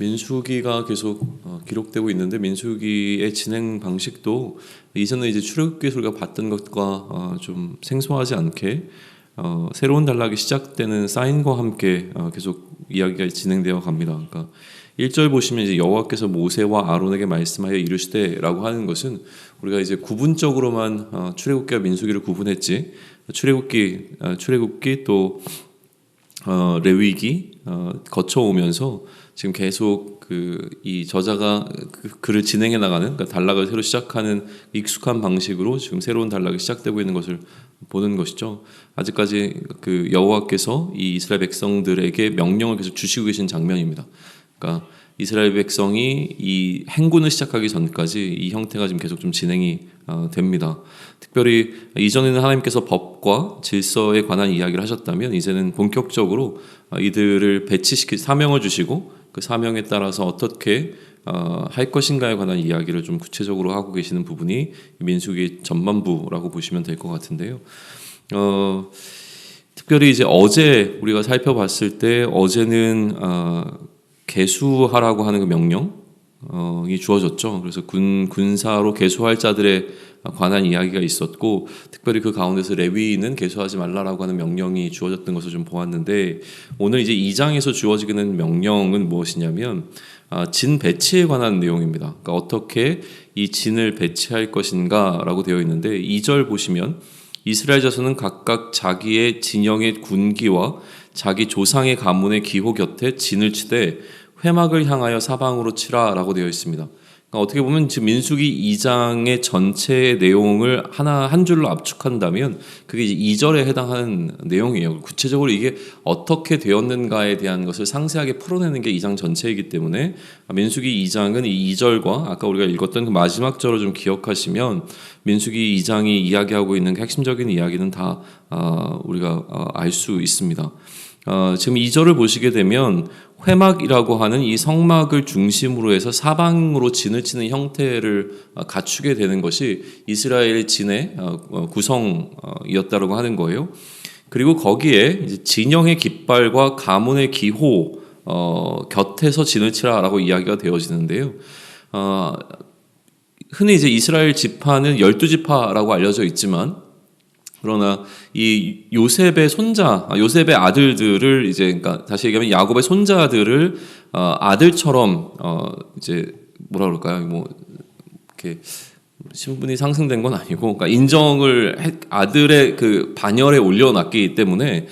민수기가 계속 기록되고 있는데 민수기의 진행 방식도 이전에 이제 출애굽기 우리가 봤던 것과 좀 생소하지 않게 새로운 단락이 시작되는 사인과 함께 계속 이야기가 진행되어 갑니다. 그러니까 1절 보시면 이제 여호와께서 모세와 아론에게 말씀하여 이르시되라고 하는 것은 우리가 이제 구분적으로만 출애굽기와 민수기를 구분했지 출애굽기 또 레위기 거쳐오면서 지금 계속 이 저자가 글을 진행해 나가는, 그러니까 단락을 새로 시작하는 익숙한 방식으로 지금 새로운 단락이 시작되고 있는 것을 보는 것이죠. 아직까지 여호와께서 이 이스라엘 백성들에게 명령을 계속 주시고 계신 장면입니다. 그러니까 이스라엘 백성이 이 행군을 시작하기 전까지 이 형태가 지금 계속 좀 진행이 됩니다. 특별히 이전에는 하나님께서 법과 질서에 관한 이야기를 하셨다면 이제는 본격적으로 이들을 배치시킬 사명을 주시고 그 사명에 따라서 어떻게 할 것인가에 관한 이야기를 좀 구체적으로 하고 계시는 부분이 민수기 전반부라고 보시면 될 것 같은데요. 특별히 이제 어제 우리가 살펴봤을 때 어제는 계수하라고 하는 그 명령이 주어졌죠. 그래서 군사로 계수할 자들에 관한 이야기가 있었고, 특별히 그 가운데서 레위인은 계수하지 말라라고 하는 명령이 주어졌던 것을 좀 보았는데, 오늘 이제 2장에서 주어지게 된 명령은 무엇이냐면 진 배치에 관한 내용입니다. 그러니까 어떻게 이 진을 배치할 것인가라고 되어 있는데, 2절 보시면 이스라엘 자손은 각각 자기의 진영의 군기와 자기 조상의 가문의 기호 곁에 진을 치되 회막을 향하여 사방으로 치라라고 되어 있습니다. 그러니까 어떻게 보면 지금 민수기 2장의 전체의 내용을 한 줄로 압축한다면 그게 이제 2절에 해당하는 내용이에요. 구체적으로 이게 어떻게 되었는가에 대한 것을 상세하게 풀어내는 게 2장 전체이기 때문에 민수기 2장은 이 2절과 아까 우리가 읽었던 그 마지막 절을 좀 기억하시면 민수기 2장이 이야기하고 있는 핵심적인 이야기는 다 우리가 알 수 있습니다. 지금 2절을 보시게 되면 회막이라고 하는 이 성막을 중심으로 해서 사방으로 진을 치는 형태를 갖추게 되는 것이 이스라엘 진의 구성이었다고 하는 거예요. 그리고 거기에 이제 진영의 깃발과 가문의 기호 곁에서 진을 치라라고 이야기가 되어지는데요. 흔히 이제 이스라엘 지파는 12지파라고 알려져 있지만, 그러나 이 요셉의 요셉의 아들들을 이제, 그러니까 다시 얘기하면 야곱의 손자들을 아들처럼 이제 뭐라 그럴까요? 뭐 이렇게 신분이 상승된 건 아니고, 그러니까 인정을 아들의 그 반열에 올려놨기 때문에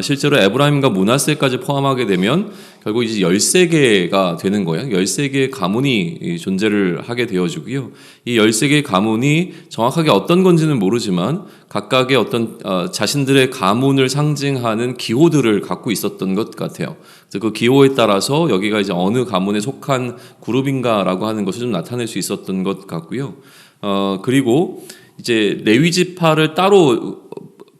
실제로 에브라임과 므낫세까지 포함하게 되면 결국 이제 13개가 되는 거예요. 13개의 가문이 존재를 하게 되어지고요. 이 13개의 가문이 정확하게 어떤 건지는 모르지만 각각의 어떤 자신들의 가문을 상징하는 기호들을 갖고 있었던 것 같아요. 그래서 그 기호에 따라서 여기가 이제 어느 가문에 속한 그룹인가라고 하는 것을 좀 나타낼 수 있었던 것 같고요. 그리고 이제 레위 지파를 따로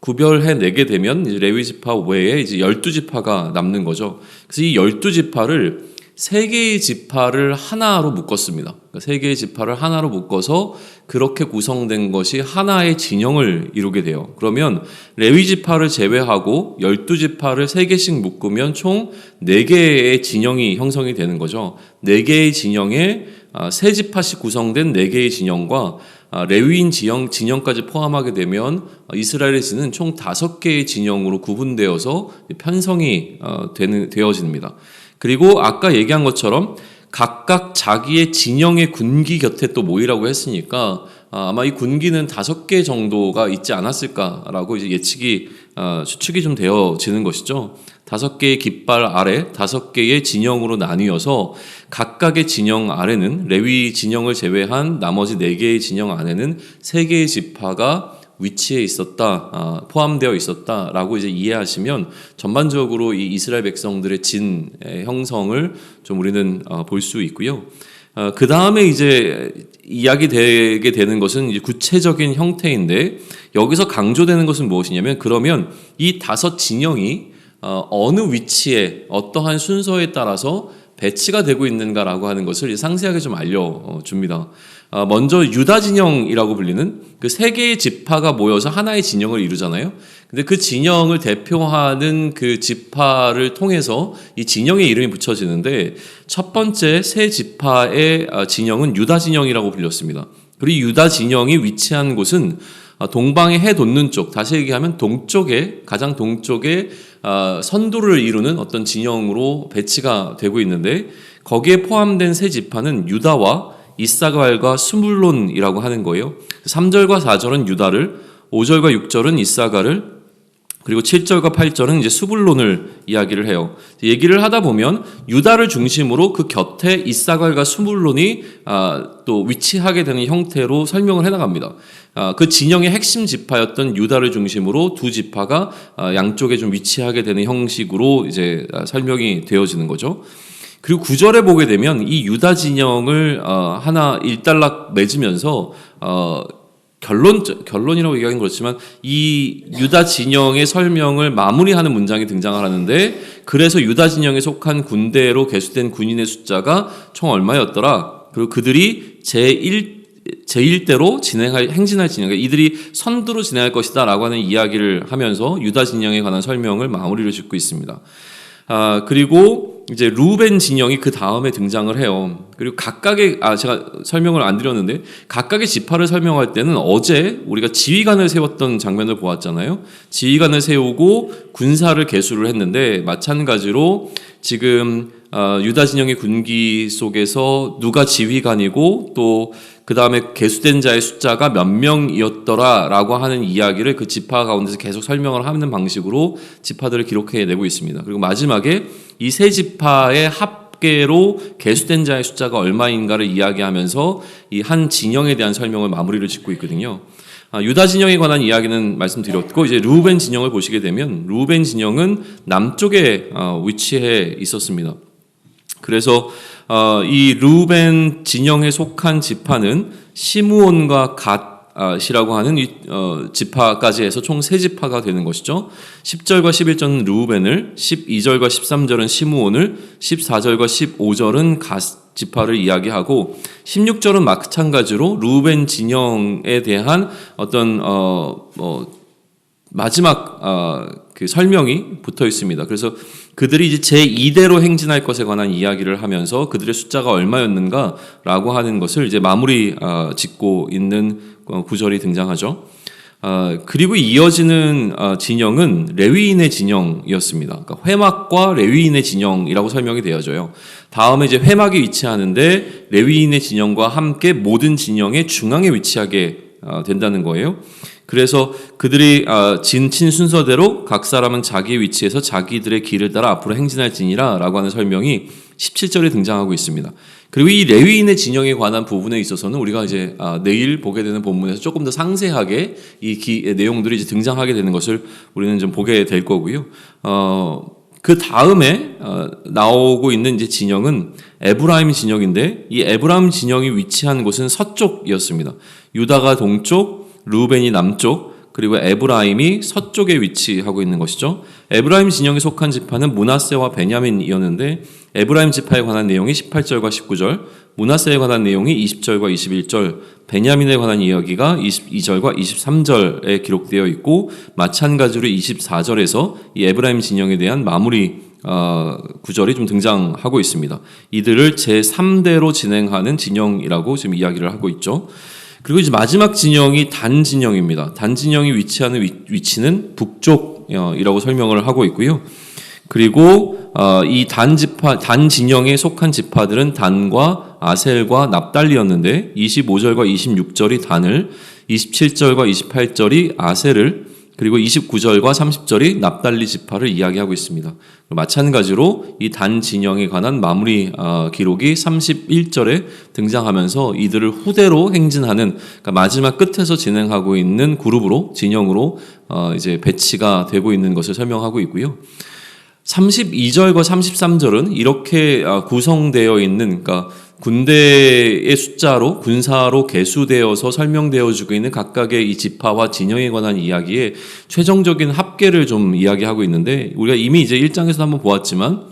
구별해내게 되면 이제 레위 지파 외에 이제 12지파가 남는 거죠. 그래서 이 12지파를 3개의 지파를 하나로 묶었습니다. 그러니까 3개의 지파를 하나로 묶어서 그렇게 구성된 것이 하나의 진영을 이루게 돼요. 그러면 레위 지파를 제외하고 12지파를 3개씩 묶으면 총 4개의 진영이 형성이 되는 거죠. 4개의 진영에 3지파씩 구성된 4개의 진영과 레위인 진영까지 포함하게 되면 이스라엘의 진은 총 5개의 진영으로 구분되어서 편성이 되어집니다. 그리고 아까 얘기한 것처럼 각각 자기의 진영의 군기 곁에 또 모이라고 했으니까 아마 이 군기는 5개 정도가 있지 않았을까라고 이제 추측이 좀 되어지는 것이죠. 5개의 깃발 아래 5개의 진영으로 나뉘어서 각각의 진영 아래는 레위 진영을 제외한 나머지 4개의 진영 안에는 3개의 지파가 위치해 있었다, 포함되어 있었다라고 이제 이해하시면 전반적으로 이 이스라엘 백성들의 진의 형성을 좀 우리는 볼 수 있고요. 그 다음에 이제 이야기되게 되는 것은 이제 구체적인 형태인데, 여기서 강조되는 것은 무엇이냐면, 그러면 이 5 진영이 어느 위치에 어떠한 순서에 따라서 배치가 되고 있는가라고 하는 것을 상세하게 좀 알려줍니다. 먼저 유다 진영이라고 불리는 그 세 개의 지파가 모여서 하나의 진영을 이루잖아요. 근데 그 진영을 대표하는 그 지파를 통해서 이 진영의 이름이 붙여지는데 첫 번째 세 지파의 진영은 유다 진영이라고 불렸습니다. 그리고 유다 진영이 위치한 곳은 동방의 해 돋는 쪽, 다시 얘기하면 동쪽에, 가장 동쪽에 선두를 이루는 어떤 진영으로 배치가 되고 있는데 거기에 포함된 세 지파는 유다와 이사갈과 스물론이라고 하는 거예요. 3절과 4절은 유다를, 5절과 6절은 이사갈을, 그리고 7절과 8절은 이제 스불론을 이야기를 해요. 얘기를 하다 보면 유다를 중심으로 그 곁에 이사갈과 스불론이 또 위치하게 되는 형태로 설명을 해나갑니다. 그 진영의 핵심 지파였던 유다를 중심으로 두 지파가 양쪽에 좀 위치하게 되는 형식으로 이제 설명이 되어지는 거죠. 그리고 9절에 보게 되면 이 유다 진영을 하나 일단락 맺으면서 결론이라고 얘기하긴 그렇지만 이 유다 진영의 설명을 마무리하는 문장이 등장을 하는데 그래서 유다 진영에 속한 군대로 개수된 군인의 숫자가 총 얼마였더라. 그리고 그들이 제1대로 행진할 진영, 그러니까 이들이 선두로 진행할 것이다 라고 하는 이야기를 하면서 유다 진영에 관한 설명을 마무리를 짓고 있습니다. 그리고 이제 루벤 진영이 그 다음에 등장을 해요. 그리고 각각의 제가 설명을 안 드렸는데 각각의 지파를 설명할 때는 어제 우리가 지휘관을 세웠던 장면을 보았잖아요. 지휘관을 세우고 군사를 개수를 했는데 마찬가지로 지금 유다 진영의 군기 속에서 누가 지휘관이고 또 그 다음에 개수된 자의 숫자가 몇 명이었더라라고 하는 이야기를 그 지파 가운데서 계속 설명을 하는 방식으로 지파들을 기록해내고 있습니다. 그리고 마지막에 이 세 지파의 합계로 개수된 자의 숫자가 얼마인가를 이야기하면서 이 한 진영에 대한 설명을 마무리를 짓고 있거든요. 유다 진영에 관한 이야기는 말씀드렸고 이제 루벤 진영을 보시게 되면 루벤 진영은 남쪽에 위치해 있었습니다. 그래서 이 루벤 진영에 속한 지파는 시므온과 갓이라고 하는 지파까지 해서 총 세 지파가 되는 것이죠. 10절과 11절은 루벤을, 12절과 13절은 시므온을, 14절과 15절은 갓 지파를 이야기하고 16절은 마찬가지로 루벤 진영에 대한 어떤 마지막 그 설명이 붙어 있습니다. 그래서 그들이 이제 제2대로 행진할 것에 관한 이야기를 하면서 그들의 숫자가 얼마였는가라고 하는 것을 이제 마무리 짓고 있는 구절이 등장하죠. 그리고 이어지는 진영은 레위인의 진영이었습니다. 그러니까 회막과 레위인의 진영이라고 설명이 되어져요. 다음에 이제 회막이 위치하는데 레위인의 진영과 함께 모든 진영의 중앙에 위치하게 된다는 거예요. 그래서 그들이 진친 순서대로 각 사람은 자기 위치에서 자기들의 길을 따라 앞으로 행진할지니라 라고 하는 설명이 17절에 등장하고 있습니다. 그리고 이 레위인의 진영에 관한 부분에 있어서는 우리가 이제 내일 보게 되는 본문에서 조금 더 상세하게 이 내용들이 이제 등장하게 되는 것을 우리는 좀 보게 될 거고요. 그 다음에 나오고 있는 이제 진영은 에브라임 진영인데 이 에브라임 진영이 위치한 곳은 서쪽이었습니다. 유다가 동쪽, 루벤이 남쪽, 그리고 에브라임이 서쪽에 위치하고 있는 것이죠. 에브라임 진영에 속한 지파는 므낫세와 베냐민이었는데 에브라임 지파에 관한 내용이 18절과 19절, 므낫세에 관한 내용이 20절과 21절, 베냐민에 관한 이야기가 22절과 23절에 기록되어 있고 마찬가지로 24절에서 이 에브라임 진영에 대한 마무리 구절이 좀 등장하고 있습니다. 이들을 제3대로 진행하는 진영이라고 지금 이야기를 하고 있죠. 그리고 이제 마지막 진영이 단 진영입니다. 단 진영이 위치하는 위치는 북쪽이라고 설명을 하고 있고요. 그리고 이 단 진영에 속한 지파들은 단과 아셀과 납달리였는데 25절과 26절이 단을, 27절과 28절이 아셀을, 그리고 29절과 30절이 납달리 지파를 이야기하고 있습니다. 마찬가지로 이 단 진영에 관한 마무리 기록이 31절에 등장하면서 이들을 후대로 행진하는, 그러니까 마지막 끝에서 진행하고 있는 그룹으로, 진영으로 이제 배치가 되고 있는 것을 설명하고 있고요. 32절과 33절은 이렇게 구성되어 있는, 그러니까 군대의 숫자로, 군사로 개수되어서 설명되어지고 있는 각각의 이 지파와 진영에 관한 이야기에 최종적인 합계를 좀 이야기하고 있는데, 우리가 이미 이제 1장에서 한번 보았지만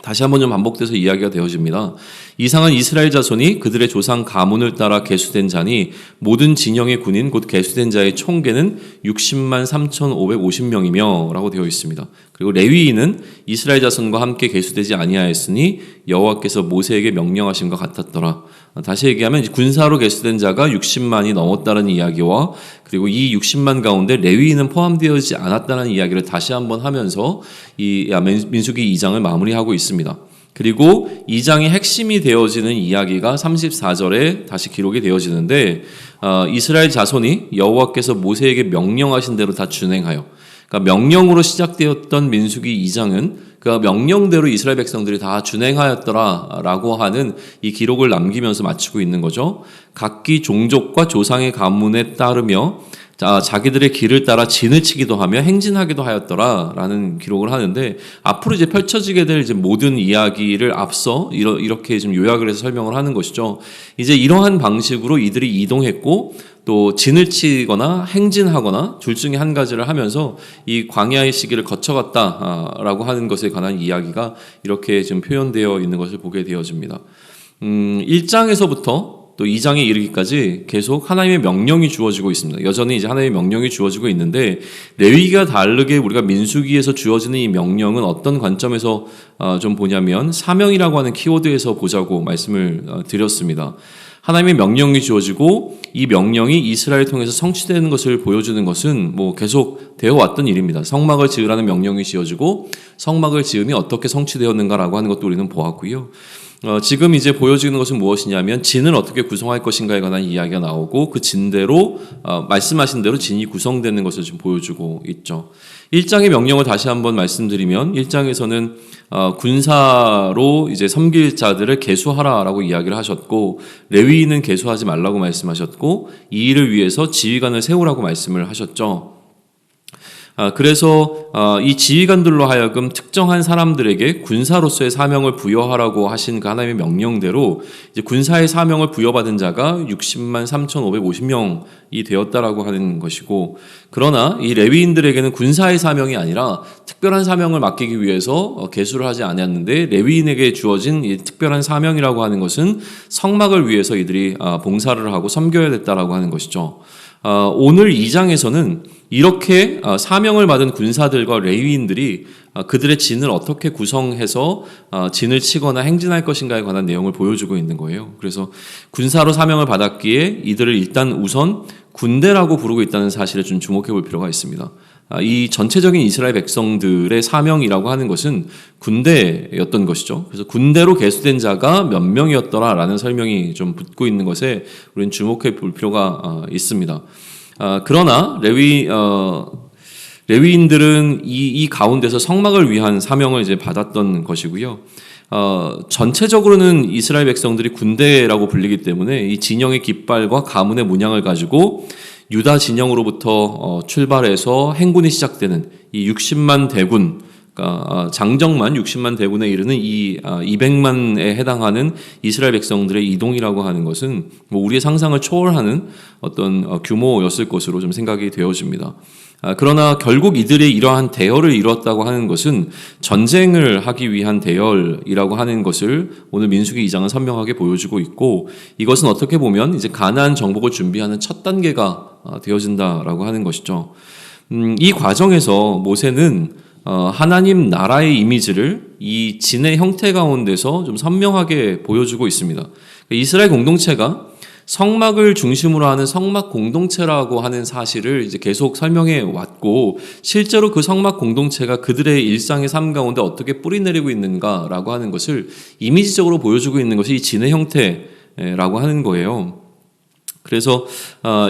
다시 한번 좀 반복돼서 이야기가 되어집니다. 이상은 이스라엘 자손이 그들의 조상 가문을 따라 계수된 자니 모든 진영의 군인 곧 계수된 자의 총계는 60만 3,550명이며 라고 되어 있습니다. 그리고 레위인은 이스라엘 자손과 함께 계수되지 아니하였으니 여호와께서 모세에게 명령하신 것 같았더라. 다시 얘기하면 군사로 계수된 자가 60만이 넘었다는 이야기와 그리고 이 60만 가운데 레위인은 포함되어지지 않았다는 이야기를 다시 한번 하면서 이 민수기 2장을 마무리하고 있습니다. 그리고 2장의 핵심이 되어지는 이야기가 34절에 다시 기록이 되어지는데 이스라엘 자손이 여호와께서 모세에게 명령하신 대로 다 준행하여, 그러니까 명령으로 시작되었던 민수기 2장은 그 명령대로 이스라엘 백성들이 다 준행하였더라라고 하는 이 기록을 남기면서 마치고 있는 거죠. 각기 종족과 조상의 가문에 따르며 자기들의 길을 따라 진을 치기도 하며 행진하기도 하였더라라는 기록을 하는데, 앞으로 이제 펼쳐지게 될 이제 모든 이야기를 앞서 이렇게 좀 요약을 해서 설명을 하는 것이죠. 이제 이러한 방식으로 이들이 이동했고 또 진을 치거나 행진하거나 둘 중에 한 가지를 하면서 이 광야의 시기를 거쳐갔다라고 하는 것에 관한 이야기가 이렇게 좀 표현되어 있는 것을 보게 되어집니다. 1장에서부터 또 2장에 이르기까지 계속 하나님의 명령이 주어지고 있습니다. 여전히 이제 하나님의 명령이 주어지고 있는데, 레위기가 다르게 우리가 민수기에서 주어지는 이 명령은 어떤 관점에서 좀 보냐면 사명이라고 하는 키워드에서 보자고 말씀을 드렸습니다. 하나님의 명령이 주어지고 이 명령이 이스라엘 통해서 성취되는 것을 보여주는 것은 뭐 계속 되어 왔던 일입니다. 성막을 지으라는 명령이 지어지고 성막을 지음이 어떻게 성취되었는가라고 하는 것도 우리는 보았고요. 지금 이제 보여지는 것은 무엇이냐면 진을 어떻게 구성할 것인가에 관한 이야기가 나오고 그 진대로 말씀하신 대로 진이 구성되는 것을 좀 보여주고 있죠. 1장의 명령을 다시 한번 말씀드리면 1장에서는 군사로 이제 섬길 자들을 계수하라라고 이야기를 하셨고, 레위인은 계수하지 말라고 말씀하셨고 이 일을 위해서 지휘관을 세우라고 말씀을 하셨죠. 그래서 이 지휘관들로 하여금 특정한 사람들에게 군사로서의 사명을 부여하라고 하신 그 하나님의 명령대로 이제 군사의 사명을 부여받은 자가 60만 3,550명이 되었다라고 하는 것이고, 그러나 이 레위인들에게는 군사의 사명이 아니라 특별한 사명을 맡기기 위해서 계수를 하지 않았는데, 레위인에게 주어진 이 특별한 사명이라고 하는 것은 성막을 위해서 이들이 봉사를 하고 섬겨야 됐다라고 하는 것이죠. 오늘 2장에서는 이렇게 사명을 받은 군사들과 레위인들이 그들의 진을 어떻게 구성해서 진을 치거나 행진할 것인가에 관한 내용을 보여주고 있는 거예요. 그래서 군사로 사명을 받았기에 이들을 일단 우선 군대라고 부르고 있다는 사실에 좀 주목해 볼 필요가 있습니다. 이 전체적인 이스라엘 백성들의 사명이라고 하는 것은 군대였던 것이죠. 그래서 군대로 계수된 자가 몇 명이었더라라는 설명이 좀 붙고 있는 것에 우리는 주목해 볼 필요가 있습니다. 그러나 레위인들은 이 가운데서 성막을 위한 사명을 이제 받았던 것이고요. 전체적으로는 이스라엘 백성들이 군대라고 불리기 때문에 이 진영의 깃발과 가문의 문양을 가지고 유다 진영으로부터 출발해서 행군이 시작되는 이 60만 대군, 그러니까 장정만 60만 대군에 이르는 이 200만에 해당하는 이스라엘 백성들의 이동이라고 하는 것은 뭐 우리의 상상을 초월하는 어떤 규모였을 것으로 좀 생각이 되어집니다. 그러나 결국 이들의 이러한 대열을 이뤘다고 하는 것은 전쟁을 하기 위한 대열이라고 하는 것을 오늘 민수기 2장은 선명하게 보여주고 있고, 이것은 어떻게 보면 이제 가나안 정복을 준비하는 첫 단계가 되어진다라고 하는 것이죠. 이 과정에서 모세는 하나님 나라의 이미지를 이 진의 형태 가운데서 좀 선명하게 보여주고 있습니다. 이스라엘 공동체가 성막을 중심으로 하는 성막 공동체라고 하는 사실을 이제 계속 설명해 왔고, 실제로 그 성막 공동체가 그들의 일상의 삶 가운데 어떻게 뿌리내리고 있는가라고 하는 것을 이미지적으로 보여주고 있는 것이 이 진의 형태라고 하는 거예요. 그래서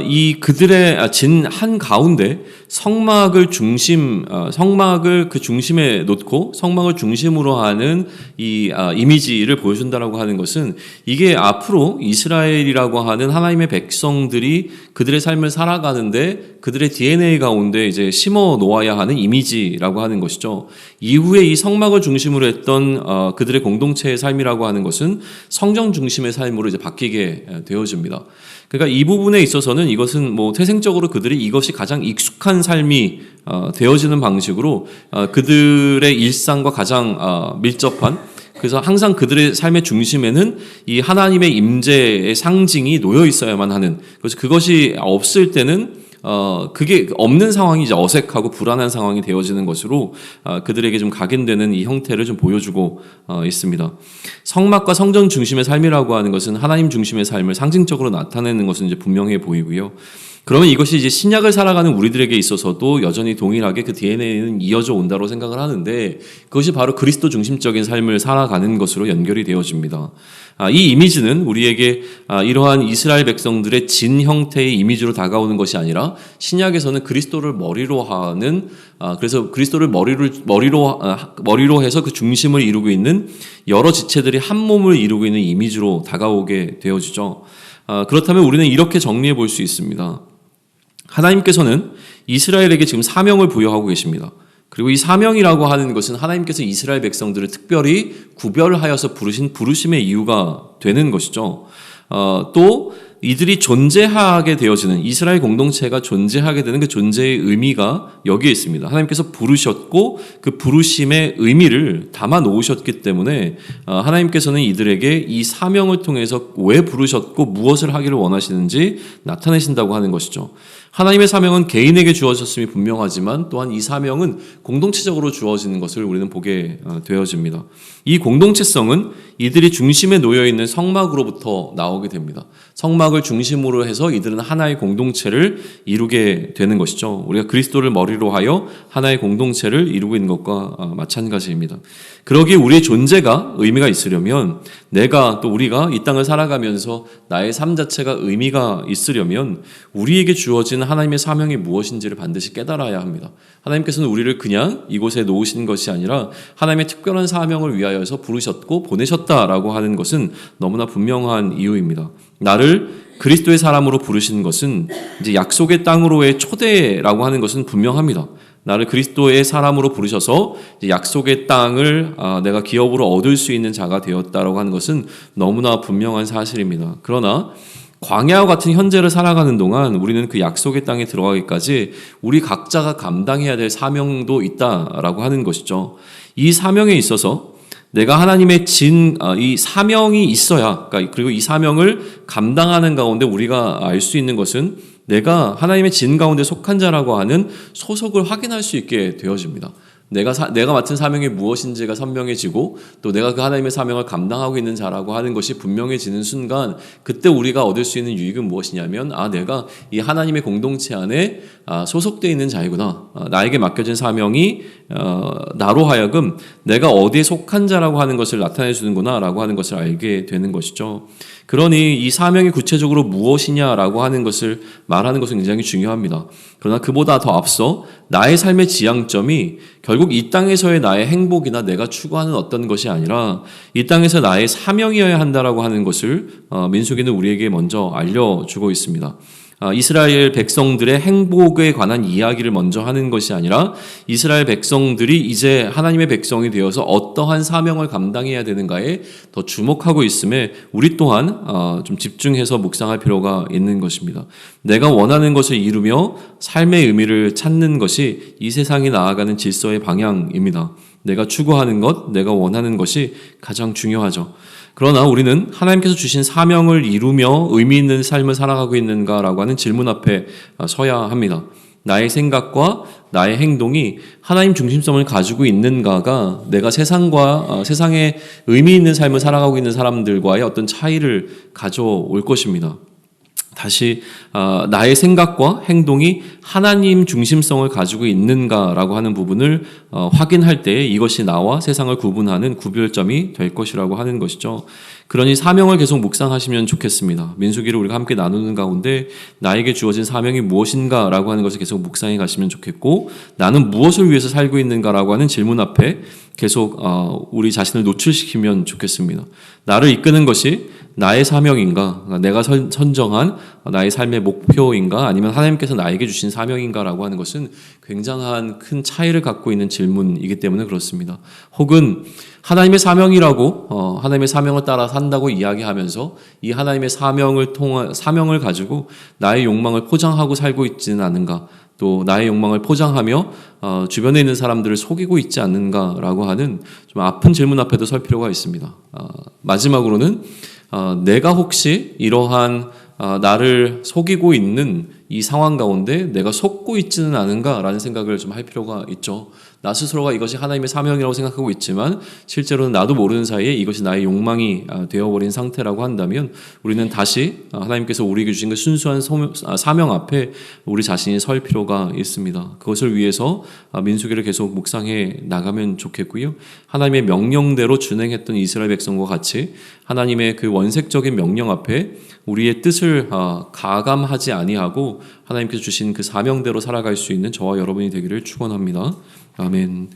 이 그들의 진 한 가운데 성막을 그 중심에 놓고 성막을 중심으로 하는 이 이미지를 보여준다라고 하는 것은, 이게 앞으로 이스라엘이라고 하는 하나님의 백성들이 그들의 삶을 살아가는데 그들의 DNA 가운데 이제 심어 놓아야 하는 이미지라고 하는 것이죠. 이후에 이 성막을 중심으로 했던 그들의 공동체의 삶이라고 하는 것은 성전 중심의 삶으로 이제 바뀌게 되어집니다. 그러니까 이 부분에 있어서는 이것은 뭐 태생적으로 그들이 이것이 가장 익숙한 삶이 되어지는 방식으로 그들의 일상과 가장 밀접한 그래서 항상 그들의 삶의 중심에는 이 하나님의 임재의 상징이 놓여 있어야만 하는, 그래서 그것이 없을 때는 그게 없는 상황이 이제 어색하고 불안한 상황이 되어지는 것으로 그들에게 좀 각인되는 이 형태를 좀 보여주고 있습니다. 성막과 성전 중심의 삶이라고 하는 것은 하나님 중심의 삶을 상징적으로 나타내는 것은 이제 분명해 보이고요. 그러면 이것이 이제 신약을 살아가는 우리들에게 있어서도 여전히 동일하게 그 DNA는 이어져 온다고 생각을 하는데, 그것이 바로 그리스도 중심적인 삶을 살아가는 것으로 연결이 되어집니다. 이 이미지는 우리에게 이러한 이스라엘 백성들의 진 형태의 이미지로 다가오는 것이 아니라, 신약에서는 그리스도를 머리로 하는, 그래서 그리스도를 머리로 해서 그 중심을 이루고 있는 여러 지체들이 한 몸을 이루고 있는 이미지로 다가오게 되어지죠. 그렇다면 우리는 이렇게 정리해 볼 수 있습니다. 하나님께서는 이스라엘에게 지금 사명을 부여하고 계십니다. 그리고 이 사명이라고 하는 것은 하나님께서 이스라엘 백성들을 특별히 구별하여서 부르신 부르심의 이유가 되는 것이죠. 또 이들이 존재하게 되어지는, 이스라엘 공동체가 존재하게 되는 그 존재의 의미가 여기에 있습니다. 하나님께서 부르셨고 그 부르심의 의미를 담아 놓으셨기 때문에 하나님께서는 이들에게 이 사명을 통해서 왜 부르셨고 무엇을 하기를 원하시는지 나타내신다고 하는 것이죠. 하나님의 사명은 개인에게 주어졌음이 분명하지만 또한 이 사명은 공동체적으로 주어지는 것을 우리는 보게 되어집니다. 이 공동체성은 이들이 중심에 놓여있는 성막으로부터 나오게 됩니다. 성막을 중심으로 해서 이들은 하나의 공동체를 이루게 되는 것이죠. 우리가 그리스도를 머리로 하여 하나의 공동체를 이루고 있는 것과 마찬가지입니다. 그러기에 우리의 존재가 의미가 있으려면, 내가 또 우리가 이 땅을 살아가면서 나의 삶 자체가 의미가 있으려면 우리에게 주어진 하나님의 사명이 무엇인지를 반드시 깨달아야 합니다. 하나님께서는 우리를 그냥 이곳에 놓으신 것이 아니라 하나님의 특별한 사명을 위하여서 부르셨고 보내셨다라고 하는 것은 너무나 분명한 이유입니다. 나를 그리스도의 사람으로 부르신 것은 이제 약속의 땅으로의 초대라고 하는 것은 분명합니다. 나를 그리스도의 사람으로 부르셔서 약속의 땅을 내가 기업으로 얻을 수 있는 자가 되었다라고 하는 것은 너무나 분명한 사실입니다. 그러나 광야와 같은 현재를 살아가는 동안 우리는 그 약속의 땅에 들어가기까지 우리 각자가 감당해야 될 사명도 있다라고 하는 것이죠. 이 사명에 있어서 내가 하나님의 이 사명이 있어야, 그리고 이 사명을 감당하는 가운데 우리가 알 수 있는 것은 내가 하나님의 진 가운데 속한 자라고 하는 소속을 확인할 수 있게 되어집니다. 내가 맡은 사명이 무엇인지가 선명해지고 또 내가 그 하나님의 사명을 감당하고 있는 자라고 하는 것이 분명해지는 순간, 그때 우리가 얻을 수 있는 유익은 무엇이냐면, 내가 이 하나님의 공동체 안에 소속되어 있는 자이구나. 나에게 맡겨진 사명이 나로 하여금 내가 어디에 속한 자라고 하는 것을 나타내 주는구나 라고 하는 것을 알게 되는 것이죠. 그러니 이 사명이 구체적으로 무엇이냐라고 하는 것을 말하는 것은 굉장히 중요합니다. 그러나 그보다 더 앞서 나의 삶의 지향점이 결국 이 땅에서의 나의 행복이나 내가 추구하는 어떤 것이 아니라 이 땅에서 나의 사명이어야 한다라고 하는 것을 민수기는 우리에게 먼저 알려주고 있습니다. 이스라엘 백성들의 행복에 관한 이야기를 먼저 하는 것이 아니라 이스라엘 백성들이 이제 하나님의 백성이 되어서 어떠한 사명을 감당해야 되는가에 더 주목하고 있음에 우리 또한 좀 집중해서 묵상할 필요가 있는 것입니다. 내가 원하는 것을 이루며 삶의 의미를 찾는 것이 이 세상이 나아가는 질서의 방향입니다. 내가 추구하는 것, 내가 원하는 것이 가장 중요하죠. 그러나 우리는 하나님께서 주신 사명을 이루며 의미 있는 삶을 살아가고 있는가라고 하는 질문 앞에 서야 합니다. 나의 생각과 나의 행동이 하나님 중심성을 가지고 있는가가 내가 세상에 의미 있는 삶을 살아가고 있는 사람들과의 어떤 차이를 가져올 것입니다. 다시 나의 생각과 행동이 하나님 중심성을 가지고 있는가라고 하는 부분을 확인할 때 이것이 나와 세상을 구분하는 구별점이 될 것이라고 하는 것이죠. 그러니 사명을 계속 묵상하시면 좋겠습니다. 민수기를 우리가 함께 나누는 가운데 나에게 주어진 사명이 무엇인가라고 하는 것을 계속 묵상해 가시면 좋겠고, 나는 무엇을 위해서 살고 있는가라고 하는 질문 앞에 계속 우리 자신을 노출시키면 좋겠습니다. 나를 이끄는 것이 나의 사명인가, 내가 선정한 나의 삶의 목표인가, 아니면 하나님께서 나에게 주신 사명인가라고 하는 것은 굉장한 큰 차이를 갖고 있는 질문이기 때문에 그렇습니다. 혹은 하나님의 사명이라고 하나님의 사명을 따라 산다고 이야기하면서 이 하나님의 사명을 가지고 나의 욕망을 포장하고 살고 있지는 않은가, 또 나의 욕망을 포장하며 주변에 있는 사람들을 속이고 있지 않는가라고 하는 좀 아픈 질문 앞에도 설 필요가 있습니다. 마지막으로는 내가 혹시 이러한 나를 속이고 있는 이 상황 가운데 내가 속고 있지는 않은가라는 생각을 좀 할 필요가 있죠. 나 스스로가 이것이 하나님의 사명이라고 생각하고 있지만 실제로는 나도 모르는 사이에 이것이 나의 욕망이 되어버린 상태라고 한다면 우리는 다시 하나님께서 우리에게 주신 그 순수한 사명 앞에 우리 자신이 설 필요가 있습니다. 그것을 위해서 민수기를 계속 묵상해 나가면 좋겠고요. 하나님의 명령대로 준행했던 이스라엘 백성과 같이 하나님의 그 원색적인 명령 앞에 우리의 뜻을 가감하지 아니하고 하나님께서 주신 그 사명대로 살아갈 수 있는 저와 여러분이 되기를 축원합니다. 아멘.